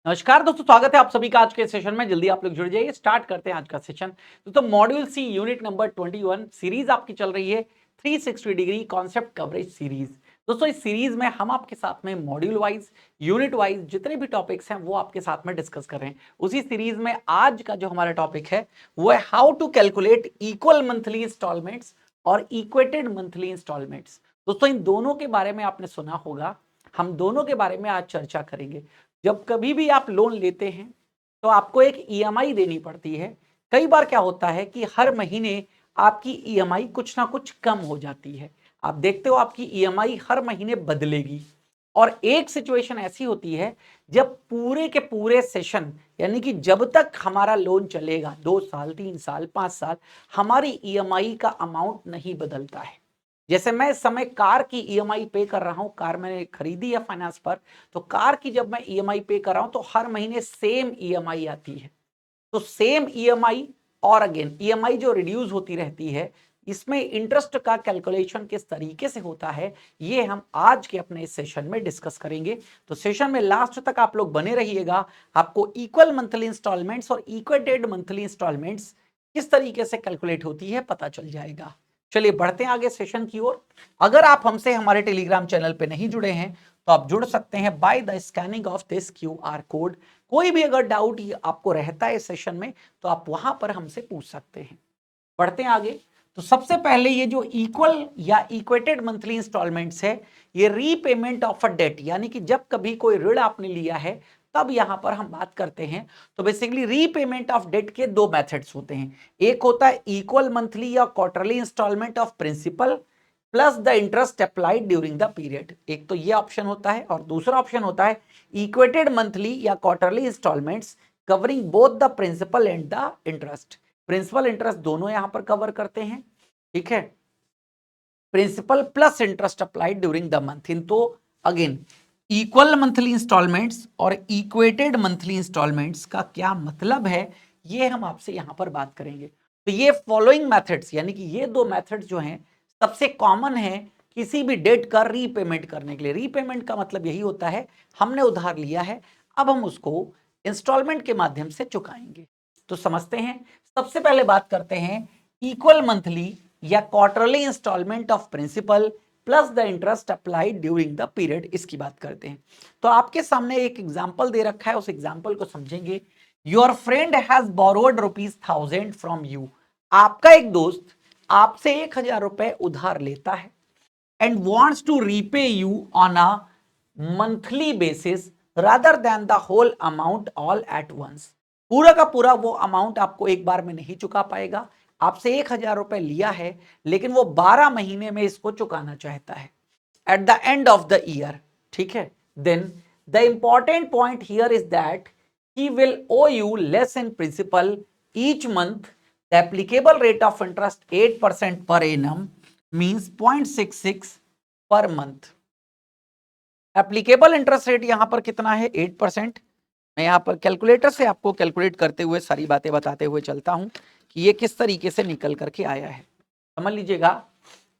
नमस्कार दोस्तों, स्वागत है आप सभी का आज के सेशन में। जल्दी आप लोग जुड़ जाइए, स्टार्ट करते हैं आज का सेशन। दोस्तों मॉड्यूल सी यूनिट नंबर 21 सीरीज आपकी चल रही है 360 डिग्री कॉन्सेप्ट कवरेज सीरीज। दोस्तों इस सीरीज में हम आपके साथ में मॉड्यूल वाइज यूनिट वाइज जितने भी टॉपिक्स हैं वो आपके साथ में डिस्कस कर रहे हैं। उसी सीरीज में आज का जो हमारा टॉपिक है वो है how to calculate equal monthly instalments और इक्वेटेड मंथली इंस्टॉलमेंट्स। दोस्तों इन दोनों के बारे में आपने सुना होगा, हम दोनों के बारे में आज चर्चा करेंगे। जब कभी भी आप लोन लेते हैं तो आपको एक ईएमआई देनी पड़ती है। कई बार क्या होता है कि हर महीने आपकी ईएमआई कुछ ना कुछ कम हो जाती है। आप देखते हो आपकी ईएमआई हर महीने बदलेगी। और एक सिचुएशन ऐसी होती है जब पूरे के पूरे सेशन यानी कि जब तक हमारा लोन चलेगा 2 साल 3 साल 5 साल हमारी ईएमआई का अमाउंट नहीं बदलता है। जैसे मैं इस समय कार की ईएमआई पे कर रहा हूं, कार मैंने खरीदी है फाइनेंस पर, तो कार की जब मैं ईएमआई पे कर रहा हूं तो हर महीने सेम ईएमआई आती है। तो सेम ईएमआई और अगेन ईएमआई जो रिड्यूस होती रहती है, इसमें इंटरेस्ट का कैलकुलेशन किस तरीके से होता है ये हम आज के अपने इस सेशन में डिस्कस करेंगे। तो सेशन में लास्ट तक आप लोग बने रहिएगा। आपको इक्वल मंथली इंस्टॉलमेंट्स और इक्वेटेड मंथली इंस्टॉलमेंट्स किस तरीके से कैलकुलेट होती है पता चल जाएगा। चलिए बढ़ते हैं आगे सेशन की ओर। अगर आप हमसे हमारे टेलीग्राम चैनल पे नहीं जुड़े हैं तो आप जुड़ सकते हैं by the scanning of this QR code. कोई भी अगर डाउट आपको रहता है इस सेशन में तो आप वहां पर हमसे पूछ सकते हैं। बढ़ते हैं आगे। तो सबसे पहले ये जो इक्वल या इक्वेटेड मंथली इंस्टॉलमेंट्स है, ये रीपेमेंट ऑफ अ डेट, यानी कि जब कभी कोई ऋण आपने लिया है तब यहां पर हम बात करते हैं। तो बेसिकली रीपेमेंट ऑफ डेट के दो मेथड्स होते हैं। एक होता है इक्वल मंथली या quarterly instalment of principal plus the interest applied during the period. एक तो ये ऑप्शन होता है और दूसरा ऑप्शन होता है इक्वेटेड मंथली या quarterly instalments covering both the principal and the interest. Principal interest दोनों यहां पर कवर करते हैं, ठीक है। Principal plus interest applied during the month. इन तो अगेन इक्वल मंथली इंस्टॉलमेंट्स और इक्वेटेड मंथली इंस्टॉलमेंट्स का क्या मतलब है ये हम आपसे यहां पर बात करेंगे। तो ये फॉलोइंग मेथड्स यानी कि ये दो मेथड्स जो हैं सबसे कॉमन है किसी भी डेट का रीपेमेंट करने के लिए। रीपेमेंट का मतलब यही होता है हमने उधार लिया है, अब हम उसको इंस्टॉलमेंट के माध्यम से चुकाएंगे। तो समझते हैं, सबसे पहले बात करते हैं इक्वल मंथली या quarterly instalment of principal plus the interest applied during the period, इसकी बात करते हैं। तो आपके सामने एक एग्जांपल दे रखा है, उस एग्जांपल को समझेंगे। Your friend has borrowed ₹1000 from you. आपका एक दोस्त आपसे 1000 रुपए उधार लेता है and wants to repay you on a monthly basis rather than the whole amount all at once. पूरा का पूरा वो अमाउंट आपको एक बार में नहीं चुका पाएगा। आपसे 1000 रुपए लिया है लेकिन वो 12 महीने में इसको चुकाना चाहता है at the end of the year, ठीक है। Then the important point here is that he will owe you less in principal each month. The applicable rate of interest 8% per annum means 0.66 per month. Applicable interest rate यहां पर कितना है 8%। मैं यहां पर calculator से आपको कैलकुलेट करते हुए सारी बातें बताते हुए चलता हूं कि ये किस तरीके से निकल करके आया है। समझ लीजिएगा,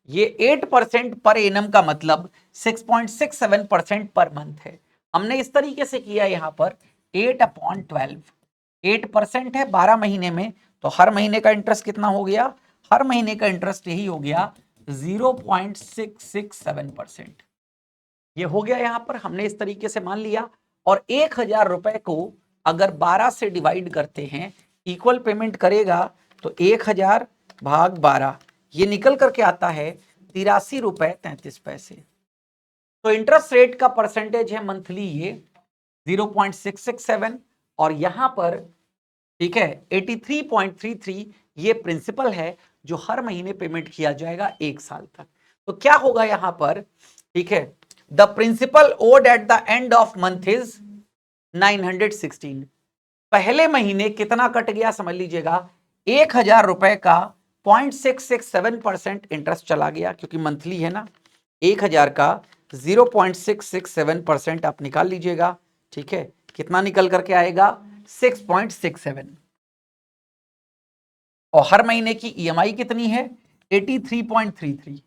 ये 8% पर एनम का मतलब 6.67% पर मंथ है। हमने इस तरीके से किया यहां पर 8/12, 8% है 12 महीने में, तो हर महीने का इंटरेस्ट कितना हो गया, हर महीने का इंटरेस्ट यही हो गया 0.667%। ये हो गया यहां पर, हमने इस तरीके से मान लिया। और 1000 रुपए को अगर 12 से डिवाइड करते हैं, इक्वल पेमेंट करेगा तो 1000 भाग 12 ये निकल करके आता है 83 रुपए 33 पैसे। तो इंटरेस्ट रेट का परसेंटेज है मंथली ये 0.667 और यहां पर, ठीक है, 83.33 ये प्रिंसिपल है जो हर महीने पेमेंट किया जाएगा 1 साल तक। तो क्या होगा यहां पर, ठीक है, the principal owed at the end of month is 916। पहले महीने कितना कट गया समझ लीजिएगा, 1000 रुपए का 0.667% इंटरेस्ट चला गया, क्योंकि मंथली है ना। 1000 का 0.667% आप निकाल लीजिएगा, ठीक है, कितना निकल करके आएगा 6.67। और हर महीने की ईएमआई कितनी है 83.33।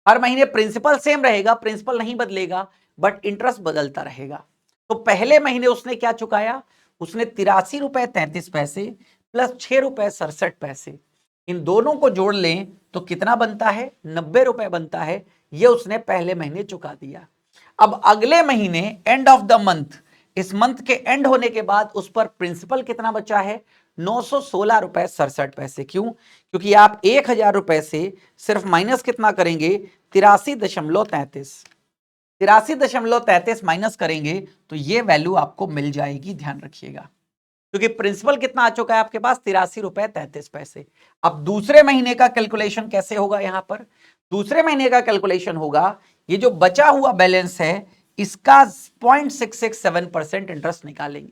हर महीने प्रिंसिपल सेम रहेगा, प्रिंसिपल नहीं बदलेगा, बट इंटरेस्ट बदलता रहेगा। तो पहले महीने उसने क्या चुकाया, उसने 83 रुपए 33 पैसे प्लस 6 रुपए 67 पैसे, इन दोनों को जोड़ लें तो कितना बनता है, 90 रुपए बनता है। ये उसने पहले महीने चुका दिया। अब अगले महीने एंड ऑफ द मंथ, इस मंथ के एंड होने के बाद उस पर प्रिंसिपल कितना बचा है, 916 रुपए 67 पैसे। क्यों, क्योंकि आप 1000 रुपए से सिर्फ माइनस कितना करेंगे, 83.33, 83.33 माइनस करेंगे तो ये वैल्यू आपको मिल जाएगी, ध्यान रखिएगा, क्योंकि प्रिंसिपल कितना आ चुका है आपके पास, 83 रुपए 33 पैसे। अब दूसरे महीने का कैलकुलेशन कैसे होगा, यहां पर दूसरे महीने का कैलकुलेशन होगा, ये जो बचा हुआ बैलेंस है इसका 0.667% इंटरेस्ट निकालेंगे,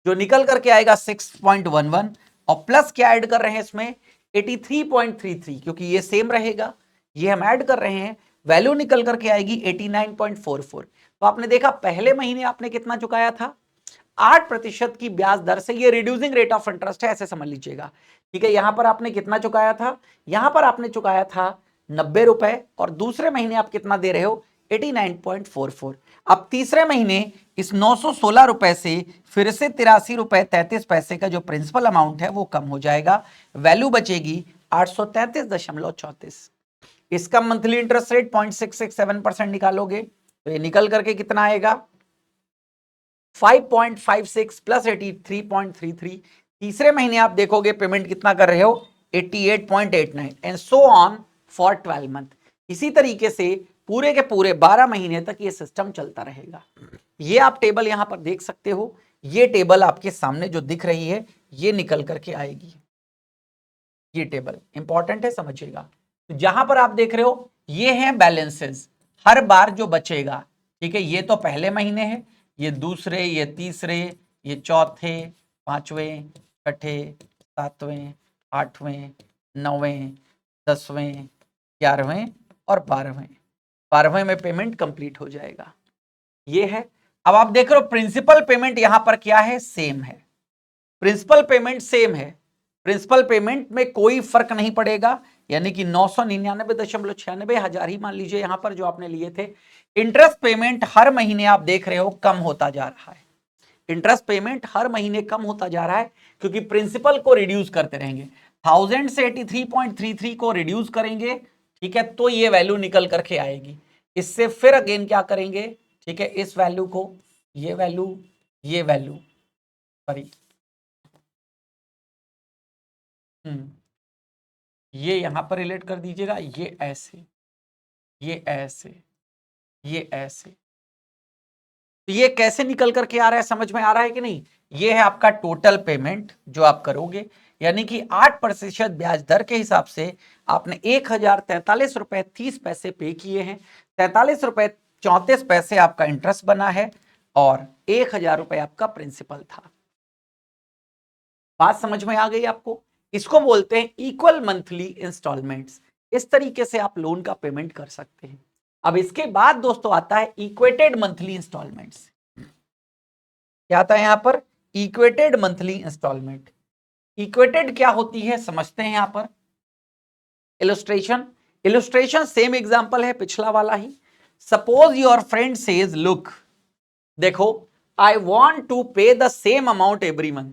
जो निकल करके आएगा 6.11, और प्लस क्या ऐड कर रहे हैं इसमें, 83.33, क्योंकि ये सेम रहेगा, ये हम ऐड कर रहे हैं, वैल्यू निकल करके आएगी 89.44। तो आपने देखा पहले महीने आपने कितना चुकाया था, 8% की ब्याज दर से, ये रिड्यूसिंग रेट ऑफ इंटरेस्ट है, ऐसे समझ लीजिएगा, ठीक है। यहां पर आपने कितना चुकाया था, यहां पर आपने चुकाया था 90 रुपए, और दूसरे महीने आप कितना दे रहे हो, 89.44। अब तीसरे महीने इस 916 रुपए से फिर से 83 रुपए 33 पैसे का जो प्रिंसिपल अमाउंट है वो कम हो जाएगा, वैल्यू बचेगी 833.34। इसका मंथली इंटरेस्ट रेट 0.667% निकालोगे तो ये निकल करके कितना आएगा, 5.56 प्लस 83.33। तीसरे महीने आप देखोगे पेमेंट कितना कर रहे हो, 88.89, and so on for 12 month. इसी तरीके से पूरे के पूरे 12 महीने तक ये सिस्टम चलता रहेगा। ये आप टेबल यहां पर देख सकते हो, ये टेबल आपके सामने जो दिख रही है ये निकल करके आएगी, ये टेबल इंपॉर्टेंट है, समझिएगा। तो जहां पर आप देख रहे हो ये हैं बैलेंसेस, हर बार जो बचेगा, ठीक है, ये तो पहले महीने है, ये दूसरे, ये तीसरे, ये चौथे, पांचवें, छठे, सातवें, आठवें, नौवें, 10वें, 11वें और 12वें में पेमेंट कंप्लीट हो जाएगा, ये है। अब आप देख रहे हो प्रिंसिपल पेमेंट यहां पर क्या है, सेम है, प्रिंसिपल पेमेंट सेम है, प्रिंसिपल पेमेंट में कोई फर्क नहीं पड़ेगा, यानी कि 999.96 हजार ही मान लीजिए यहां पर जो आपने लिए थे। इंटरेस्ट पेमेंट हर महीने आप देख रहे हो कम होता जा रहा है, इंटरेस्ट पेमेंट हर महीने कम होता जा रहा है, क्योंकि प्रिंसिपल को रिड्यूस करते रहेंगे, 1000 से 83.33 को रिड्यूस करेंगे, ठीक है, तो ये वैल्यू निकल करके आएगी। इससे फिर अगेन क्या करेंगे, ठीक है, इस वैल्यू को, ये वैल्यू सॉरी, ये यहां पर रिलेट कर दीजिएगा, ये ऐसे, ये ऐसे, ये ऐसे, तो ये कैसे निकल करके आ रहा है, समझ में आ रहा है कि नहीं। ये है आपका टोटल पेमेंट जो आप करोगे, यानी कि 8% ब्याज दर के हिसाब से आपने 1043 रुपए 30 पैसे पे किए हैं, 43 रुपए 34 पैसे आपका इंटरेस्ट बना है, और 1000 रुपए आपका प्रिंसिपल था। बात समझ में आ गई आपको, इसको बोलते हैं इक्वल मंथली इंस्टॉलमेंट्स। इस तरीके से आप लोन का पेमेंट कर सकते हैं। अब इसके बाद दोस्तों आता है इक्वेटेड मंथली इंस्टॉलमेंट्स। क्या आता है यहां पर, इक्वेटेड मंथली इंस्टॉलमेंट। इक्वेटेड क्या होती है समझते हैं यहां पर, इलस्ट्रेशन सेम एग्जांपल है पिछला वाला ही। Suppose your friend says look, देखो I want to pay the same amount every month,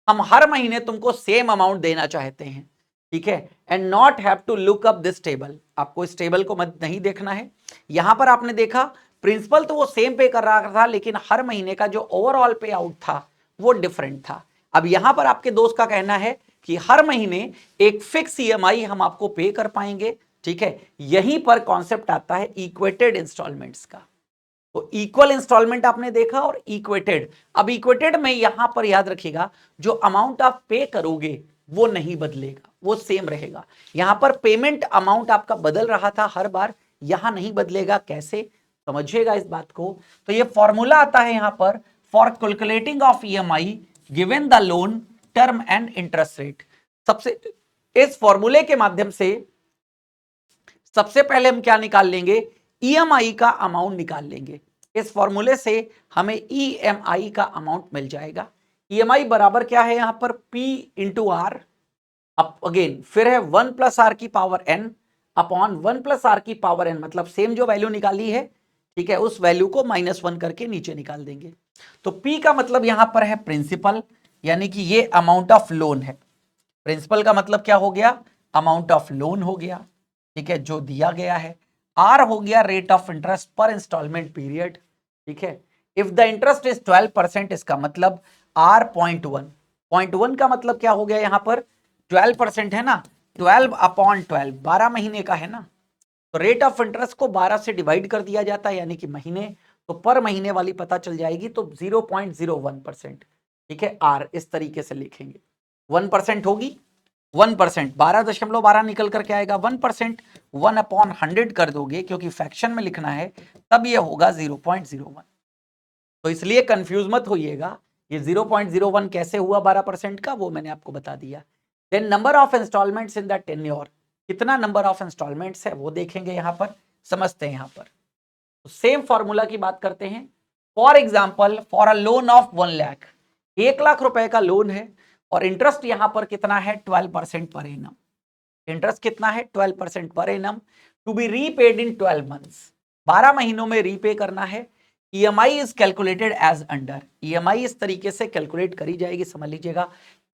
हम हर महीने तुमको सेम अमाउंट देना चाहते हैं, ठीक है, and not have to look up this table, आपको इस टेबल को मत नहीं देखना है। यहां पर आपने देखा प्रिंसिपल तो वो सेम पे कर रहा था, लेकिन हर महीने का जो ओवरऑल पे आउट था वो डिफरेंट था। अब यहां पर आपके दोस्त का कहना है कि हर महीने एक फिक्स ईएमआई हम आपको पे कर पाएंगे, ठीक है, यहीं पर कॉन्सेप्ट आता है इक्वेटेड इंस्टॉलमेंट्स का। तो इक्वल इंस्टॉलमेंट आपने देखा और इक्वेटेड। अब इक्वेटेड में यहां पर याद रखिएगा जो अमाउंट आप पे करोगे वो नहीं बदलेगा, वो सेम रहेगा। यहां पर पेमेंट अमाउंट आपका बदल रहा था हर बार, यहां नहीं बदलेगा। कैसे, समझिएगा इस बात को। तो ये फॉर्मूला आता है यहां पर, for calculating of EMI given the loan term and interest rate. सबसे इस फॉर्मूले के माध्यम से सबसे पहले हम क्या निकाल लेंगे, ईएमआई का अमाउंट निकाल लेंगे। इस फॉर्मूले से हमें ईएमआई का अमाउंट मिल जाएगा। ईएमआई बराबर क्या है यहां पर, P इंटू आर, अब अगेन फिर है 1 प्लस आर की power n upon 1 plus R की पावर n, मतलब सेम जो वैल्यू निकाली है, ठीक है, उस वैल्यू को -1 करके नीचे निकाल देंगे। तो P का मतलब यहां पर है प्रिंसिपल, यानी कि ये अमाउंट ऑफ लोन है। प्रिंसिपल का मतलब क्या हो गया, अमाउंट ऑफ लोन हो गया, ठीक है, जो दिया गया है। R हो गया रेट ऑफ इंटरेस्ट पर इंस्टॉलमेंट पीरियड, ठीक है। इफ द इंटरेस्ट इज 12%, इसका मतलब R 0.1, 0.1 का मतलब क्या हो गया, यहां पर 12% है ना, 12/12, 12 महीने का है ना, तो रेट ऑफ इंटरेस्ट को 12 से डिवाइड कर दिया जाता है, यानी कि महीने, तो पर महीने वाली पता चल जाएगी, तो 0.01%, ठीक है। R इस तरीके से लिखेंगे, 1% होगी, 1%, 12.12 निकल करके आएगा, 1%, 1/100 कर दोगे, क्योंकि फ्रैक्शन में लिखना है, तब ये होगा 0.01। तो इसलिए कंफ्यूज मत होइएगा, ये 0.01 कैसे हुआ 12% का, वो मैंने आपको बता दिया। Then number of instalments in the tenure, कितना नंबर ऑफ इंस्टॉलमेंट्स है वो देखेंगे, यहां पर समझते हैं। यहां पर तो सेम फॉर्मूला की बात करते हैं। For example, for a loan of 1 lakh, 1 lakh रुपए का लोन है, और इंटरेस्ट यहां पर कितना है, 12% पर एनम। इंटरेस्ट कितना है, 12% per annum, to be repaid in 12 months, 12 महीनों में रीपे करना है। EMI is calculated as under, EMI इस तरीके से कैलकुलेट करी जाएगी, समझ लीजिएगा।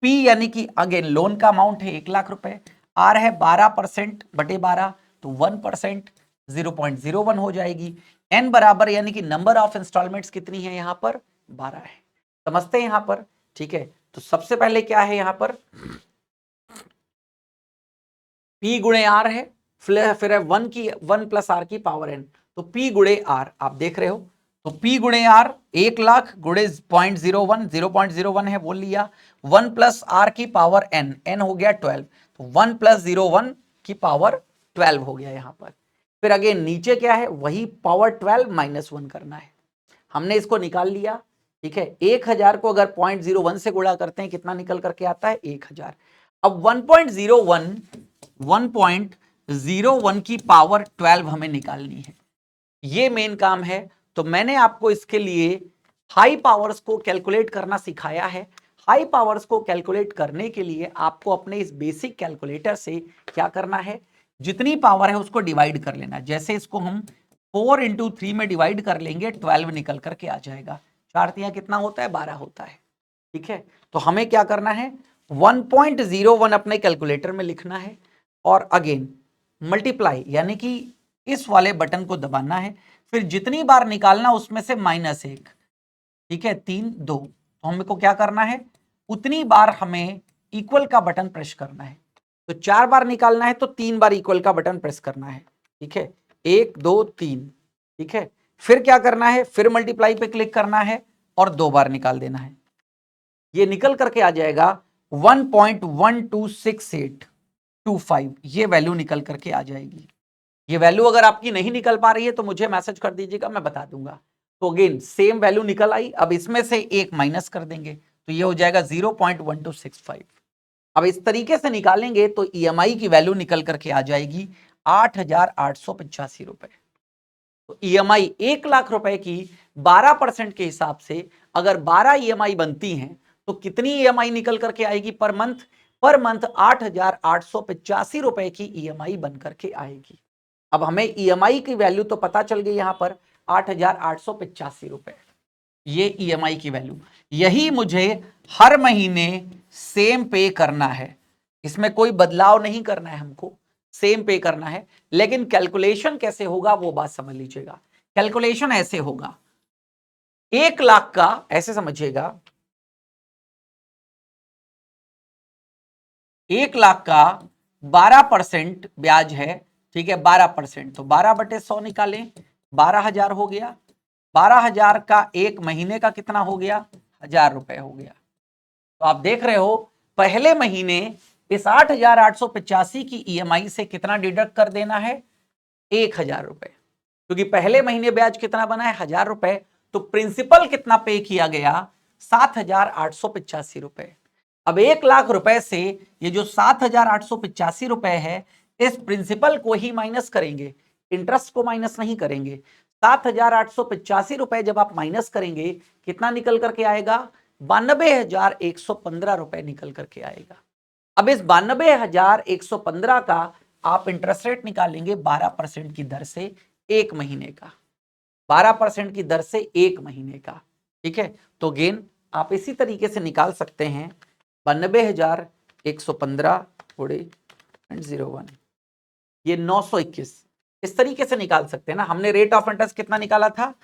पी यानी कि अगेन लोन का अमाउंट है 1 लाख रुपए, आर है 12% बटे 12, तो 1%, 0.01 हो जाएगी। एन बराबर यानी कि नंबर ऑफ इंस्टॉलमेंट्स कितनी है, यहां पर 12 है, समझते हैं यहां पर, ठीक है। तो सबसे पहले क्या है यहां पर, P गुणे आर है, फिर है 1 की 1 प्लस आर की पावर n, तो P गुणे आर आप देख रहे हो, तो P गुणे आर 1 लाख गुणे 0.01, 0.01 है वो लिया, 1 प्लस आर की पावर n, n हो गया 12, तो 1 प्लस 01 की पावर 12 हो गया यहां पर। फिर अगेन नीचे क्या है, वही पावर 12 माइनस 1 करना है, हमने इसको निकाल लिया, ठीक है। 1000 को अगर 0.01 से गुणा करते हैं कितना निकल करके आता है, 1000। अब 1.01 की पावर 12 हमें निकालनी है, ये मेन काम है। तो मैंने आपको इसके लिए हाई पावर्स को कैलकुलेट करना सिखाया है। हाई पावर्स को कैलकुलेट करने के लिए आपको अपने इस बेसिक कैलकुलेटर से क्या करना है, जितनी पावर है उसको डिवाइड कर लेना। जैसे इसको हम 4 इंटू 3 में डिवाइड कर लेंगे, 12 निकल करके आ जाएगा। 4 कितना होता है, 12 होता है, ठीक है। तो हमें क्या करना है, 1.01 अपने कैलकुलेटर में लिखना है, और अगेन मल्टीप्लाई यानी कि इस वाले बटन को दबाना है, फिर जितनी बार निकालना उसमें से -1, ठीक है, 3 2, तो हमको क्या करना है, उतनी बार हमें इक्वल का बटन प्रेस करना है। तो 4 बार निकालना है तो 3 बार इक्वल का बटन प्रेस करना है, ठीक है, 1 2 3, ठीक है। फिर क्या करना है, फिर मल्टीप्लाई पे क्लिक करना है और 2 बार निकाल देना है, ये निकल करके आ जाएगा 1.126825, ये वैल्यू निकल करके आ जाएगी। ये वैल्यू अगर आपकी नहीं निकल पा रही है तो मुझे मैसेज कर दीजिएगा, मैं बता दूंगा। तो अगेन सेम वैल्यू निकल आई, अब इसमें से एक माइनस कर देंगे तो ये हो जाएगा 0.1265। अब इस तरीके से निकालेंगे तो ईएमआई की वैल्यू निकल करके आ जाएगी 8,885 रुपए। तो ईएमआई 1 लाख रुपए की 12% के हिसाब से अगर 12 ईएमआई बनती हैं तो कितनी ईएमआई निकल करके आएगी पर मंथ, पर मंथ 8,885 रुपए की ईएमआई बन करके आएगी। अब हमें ईएमआई की वैल्यू तो पता चल गई यहां पर 8,885 रुपए, ये ईएमआई की वैल्यू। यही मुझे हर महीने सेम पे करना है, इसमें कोई बदलाव नहीं करना है, हमको सेम पे करना है। लेकिन कैलकुलेशन कैसे होगा वो बात समझ लीजिएगा। कैलकुलेशन ऐसे होगा, 1 लाख का, ऐसे समझिएगा, 1 लाख का 12% ब्याज है, ठीक है, 12%, तो 12/100 निकालें, 12,000 हो गया। 12,000 का एक महीने का कितना हो गया, 1,000 रुपए हो गया। तो आप देख रहे हो पहले महीने इस 8,885 की ईएमआई से कितना डिडक्ट कर देना है, 1,000 रुपए, क्योंकि पहले महीने ब्याज कितना बना है, 1,000 रुपए। तो प्रिंसिपल कितना पे किया गया, 7,885 रुपए। अब 1 लाख रुपए से ये जो 7,885 रुपए है, इस प्रिंसिपल को ही माइनस करेंगे, इंटरेस्ट को माइनस नहीं करेंगे। 7,885 रुपए जब आप माइनस करेंगे कितना निकल करके आएगा, 92,115 रुपए निकल करके आएगा। अब इस 92,115 का आप इंटरेस्ट रेट निकालेंगे 12% की दर से 1 महीने का, 12% की दर से 1 महीने का। ठीक है, तो गेन आप इसी तरीके से निकाल सकते हैं 92,115 गुणे 0.01, ये 921 इस तरीके से निकाल सकते हैं ना। हमने रेट ऑफ इंटरेस्ट कितना निकाला था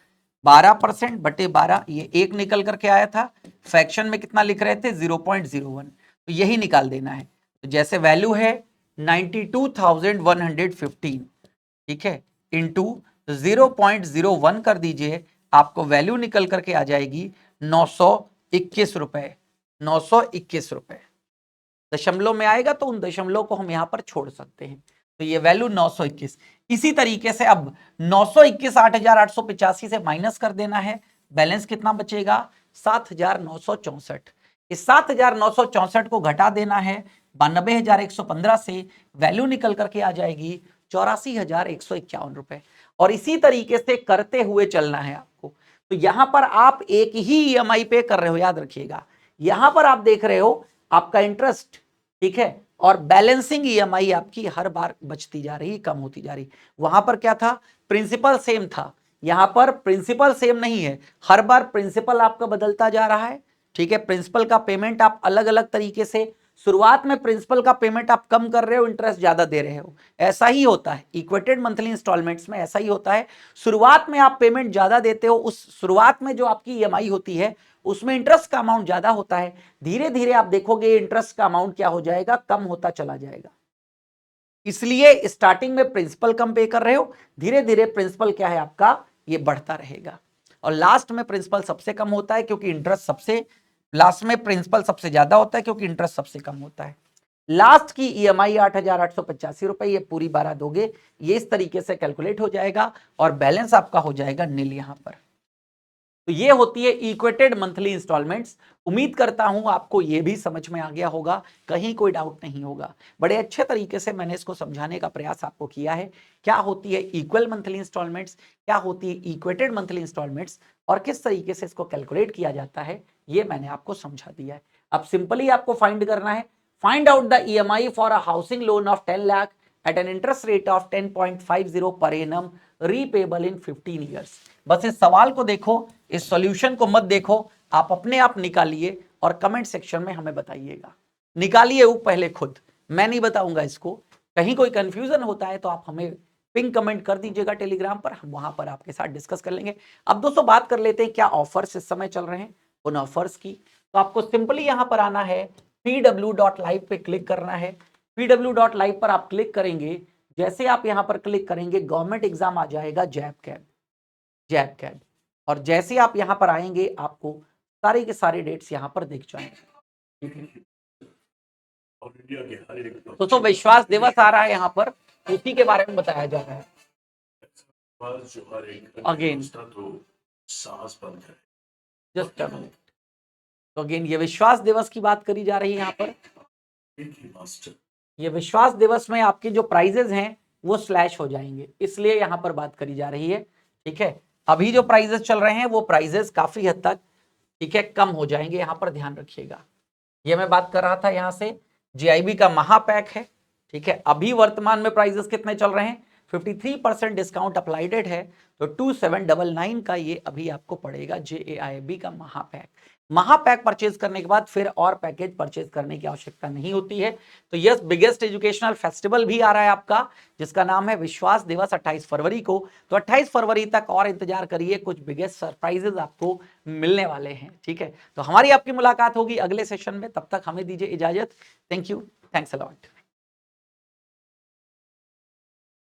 12% बटे 12, ये एक निकल करके आया था, फ्रैक्शन में कितना लिख रहे थे 0.01, तो यही निकाल देना है। तो जैसे वैल्यू है 92,115, ठीक है, इंटू 0.01 कर दीजिए, आपको वैल्यू निकल करके आ जाएगी 921 रुपए, 921 रुपए। दशमलव में आएगा तो उन दशमलव को हम यहां पर छोड़ सकते हैं, तो ये वैल्यू 921। इसी तरीके से अब 921 8,885 से माइनस कर देना है, बैलेंस कितना बचेगा 7,964। इस 7,964 को घटा देना है 92,115 से, वैल्यू निकल करके आ जाएगी 84,151 रुपए। और इसी तरीके से करते हुए चलना है आपको। तो यहां पर आप एक ही ईएमआई पे कर रहे हो, याद रखिएगा। यहां पर आप देख रहे हो आपका इंटरेस्ट, ठीक है, और बैलेंसिंग ईएमआई आपकी हर बार बचती जा रही, कम होती जा रही। वहां पर क्या था, प्रिंसिपल सेम था, यहां पर प्रिंसिपल सेम नहीं है, हर बार प्रिंसिपल आपका बदलता जा रहा है, ठीक है। प्रिंसिपल का पेमेंट आप अलग अलग तरीके से, शुरुआत में प्रिंसिपल का पेमेंट आप कम कर रहे हो, इंटरेस्ट ज्यादा दे रहे हो, ऐसा ही होता है इक्वेटेड मंथली इंस्टॉलमेंट्स में, ऐसा ही होता है। शुरुआत में आप पेमेंट ज्यादा देते हो, उस शुरुआत में जो आपकी ईएमआई होती है उसमें इंटरेस्ट का अमाउंट ज्यादा होता है, धीरे धीरे आप देखोगे इंटरेस्ट का अमाउंट क्या हो जाएगा, कम होता चला जाएगा। इसलिए स्टार्टिंग में प्रिंसिपल कम पे कर रहे हो, धीरे धीरे प्रिंसिपल क्या है आपका, ये बढ़ता रहेगा। और लास्ट में प्रिंसिपल सबसे कम होता है क्योंकि इंटरेस्ट सबसे, लास्ट में प्रिंसिपल सबसे ज्यादा होता है क्योंकि इंटरेस्ट सबसे कम होता है। लास्ट की ईएमआई 8,885 रुपए, ये पूरी 12 दोगे, ये इस तरीके से कैलकुलेट हो जाएगा और बैलेंस आपका हो जाएगा नील यहां पर। तो ये होती है इक्वेटेड मंथली इंस्टॉलमेंट्स। उम्मीद करता हूं आपको ये भी समझ में आ गया होगा, कहीं कोई डाउट नहीं होगा। बड़े अच्छे तरीके से मैंने इसको समझाने का प्रयास आपको किया है, क्या होती है इक्वल मंथली इंस्टॉलमेंट्स, क्या होती है इक्वेटेड मंथली इंस्टॉलमेंट्स, और किस तरीके से इसको कैलकुलेट किया जाता है, ये मैंने आपको समझा दिया है। अब सिंपली आपको फाइंड करना है, find out the EMI for a housing loan of 10 lakh at an interest rate of 10.50 per annum, repayable in 15 years. बस इस सवाल को देखो, इस सॉल्यूशन को मत देखो, आप अपने आप निकालिए और कमेंट सेक्शन में हमें बताइएगा। निकालिए वो पहले खुद, मैं नहीं बताऊंगा इसको। कहीं कोई कंफ्यूजन होता है तो आप हमें पिन कमेंट कर दीजिएगा टेलीग्राम पर, हम वहां पर आपके साथ डिस्कस कर लेंगे। अब दोस्तों बात कर लेते हैं क्या ऑफर्स इस समय चल रहे हैं, उन ऑफर्स की। तो आपको सिंपली यहां पर आना है, pw.live पे क्लिक करना है। pw.live पर आप क्लिक करेंगे, जैसे आप यहां पर क्लिक करेंगे गवर्नमेंट एग्जाम आ जाएगा, जैब कैब, जैब कैब। और जैसे आप यहां पर आएंगे आपको सारे के सारे डेट्स यहां पर दिख जाएंगे। तो विश्वास दिवस आ रहा है यहां पर, उसी के बारे में बताया जा रहा है। अगेन जस्ट तो अगेन ये विश्वास दिवस की बात करी जा रही है यहाँ पर। ये विश्वास दिवस में आपके जो प्राइजेस हैं वो स्लैश हो जाएंगे, इसलिए यहाँ पर बात करी जा रही है, ठीक है। अभी जो प्राइजेस चल रहे हैं वो प्राइजेस काफी हद तक, ठीक है, कम हो जाएंगे, यहाँ पर ध्यान रखिएगा। ये मैं बात कर रहा था यहाँ से जीआईबी का महापैक है, ठीक है। अभी वर्तमान में प्राइजेस कितने चल रहे हैं, 53% डिस्काउंट अप्लाइडेड है, तो 2799 का ये अभी आपको पड़ेगा जेएआईबी का महापैक। महापैक परचेज करने के बाद फिर और पैकेज परचेज करने की आवश्यकता नहीं होती है। तो यस, बिगेस्ट एजुकेशनल फेस्टिवल भी आ रहा है आपका, जिसका नाम है विश्वास दिवस 28 फरवरी को। तो 28 फरवरी तक और इंतजार करिए, कुछ बिगेस्ट सरप्राइजेस आपको मिलने वाले हैं, ठीक है। तो हमारी आपकी मुलाकात होगी अगले सेशन में, तब तक हमें दीजिए इजाजत। Thank you, thanks a lot.